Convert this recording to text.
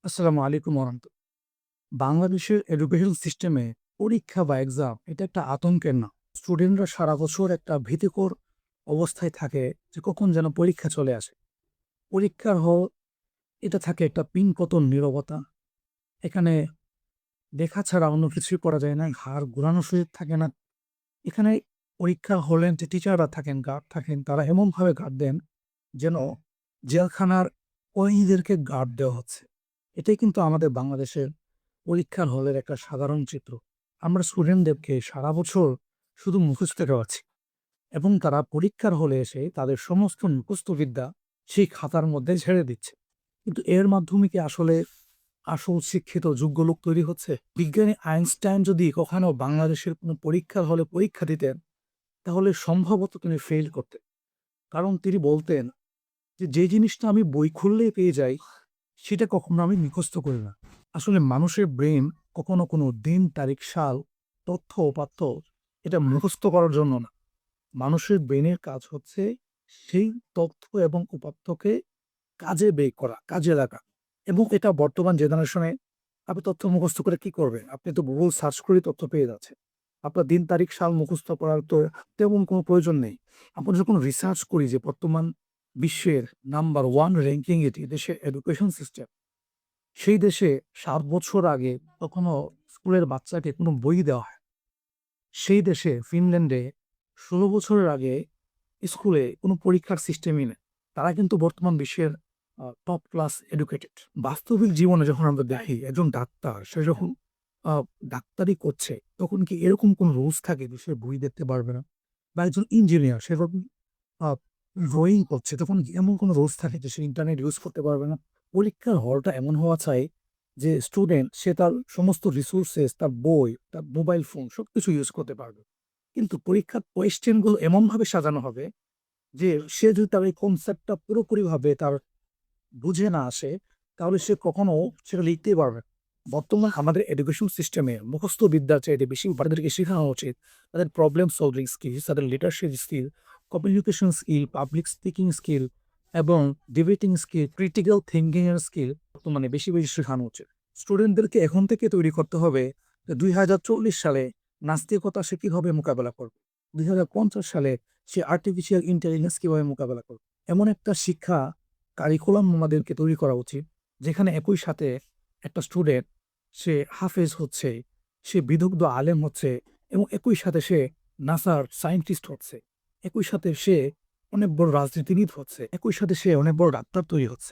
আসসালামু আলাইকুম ওরহামতুল্লাহ। বাংলাদেশের এডুকেশন সিস্টেমে পরীক্ষা বা এক্সাম এটা একটা আতঙ্কের নাম। স্টুডেন্টরা সারা বছর একটা ভীতিকর অবস্থায় থাকে যে কখন যেন পরীক্ষা চলে আসে। পরীক্ষার হল এটা থাকে একটা পিনপতন নীরবতা। এখানে দেখা ছাড়া অন্য কিছুই করা যায় না। ঘাড় ঘোরানোর সুযোগ থাকে না। এখানে পরীক্ষা হলে যে টিচাররা থাকেন, গার্ড থাকেন তারা এমনভাবে গার্ড দেন যেন জেলখানার কয়েদিদেরকে গার্ড দেওয়া হচ্ছে। এটাই কিন্তু আমাদের বাংলাদেশের পরীক্ষার হলের একটা সাধারণ চিত্র। আমরা স্টুডেন্টদেরকে সারা বছর শুধু মুখস্থ করাচ্ছি এবং তারা পরীক্ষার হলে এসে তাদের সমস্ত মুখস্থ বিদ্যা সেই খাতার মধ্যে ঝেড়ে দিচ্ছে। কিন্তু এর মাধ্যমে কি আসলে আসল শিক্ষিত যোগ্য লোক তৈরি হচ্ছে? বিজ্ঞানী আইনস্টাইন যদি কখনো বাংলাদেশের কোনো পরীক্ষার হলে পরীক্ষা দিতেন, তাহলে সম্ভবত তিনি ফেইল করতেন। কারণ তিনি বলতেন যে জিনিসটা আমি বই খুললেই পেয়ে যাই, সেটা কখনো আমি মুখস্থ করি না। আসলে মানুষের ব্রেইন কখনো কোনো দিন, তারিখ, সাল, তথ্য, উপাত্ত এটা মুখস্থ করার জন্য না। মানুষের ব্রেইনের কাজ হচ্ছে সেই তথ্য এবং উপাত্তকে কাজে ব্যয় করা, কাজে লাগা। এবং এটা বর্তমান জেনারেশনে আপনি তথ্য মুখস্থ করে কি করবেন? আপনি তো Google সার্চ করেই তথ্য পেয়ে যাচ্ছেন। আপনার দিন, তারিখ, সাল মুখস্থ করার তো তেমন কোনো প্রয়োজন নেই। আমরা যখন রিসার্চ করি যে বর্তমান বিশ্বের নাম্বার 1 র‍্যাংকিং এটি দেশের এডুকেশন সিস্টেম। সেই দেশে ৭ বছর আগে কখনো স্কুলের বাচ্চাকে কোনো বই দেওয়া হয়। সেই দেশে ফিনল্যান্ডে ১৬ বছরের আগে স্কুলে কোনো পরীক্ষার সিস্টেমই নেই। তারা কিন্তু বর্তমান বিশ্বের টপ ক্লাস এডুকেটেড। বাস্তবিক জীবনে যখন আমরা দেখি একজন ডাক্তার সে যখন আ ডাক্তারি করছে, তখন কি এরকম কোনো রুলস থাকে যে সে বই দেখতে পারবে না? বা একজন ইঞ্জিনিয়ার সে যখন আ ড্রয়িং করছে তখন কি এমন কোনো রুলস থাকে যে সে ইন্টারনেট ইউজ করতে পারবে না? পরীক্ষার হলটা এমন হওয়া চাই যে স্টুডেন্ট সে তার সমস্ত রিসোর্সেস, তার বই, তার মোবাইল ফোন সবকিছু ইউজ করতে পারবে। কিন্তু পরীক্ষার কোয়েশ্চেন গুলো এমনভাবে সাজানো হবে যে সে যদি তার এই কনসেপ্টটা পুরোপুরিভাবে তার বুঝে না আসে, তাহলে সে কখনো সেটা লিখতেই পারবে না। বর্তমান আমাদের এডুকেশন সিস্টেমে মুখস্থ বিদ্যার চাইতে বেশি তাদেরকে শেখানো উচিত। তাদের প্রবলেম সলভিং স্কিলস, তাদের leadership skill, communication skill, public speaking skill এবং ডিবেটিং স্কিল, ক্রিটিক্যাল থিংকিং এর স্কিল বর্তমানে বেশি, বেশি শেখানো উচিত। স্টুডেন্টদেরকে এখন থেকে তৈরি করতে হবে যে ২০৪০ সালে নাস্তিকতা সে কিভাবে মোকাবেলা করবে। ২০৫০ সালে সে আর্টিফিশিয়াল ইন্টেলিজেন্স কিভাবে মোকাবেলা করবে। এমন একটা শিক্ষা কারিকুলাম আমাদেরকে তৈরি করা উচিত, যেখানে একই সাথে একটা স্টুডেন্ট সে হাফেজ হচ্ছে, সে বিদগ্ধ আলেম হচ্ছে এবং একই সাথে সে নাসার সায়েন্টিস্ট হচ্ছে। একই সাথে সে অনেক বড় রাজনীতিবিদ হচ্ছে। একই সাথে সে অনেক বড় ডাক্তার তৈরি হচ্ছে।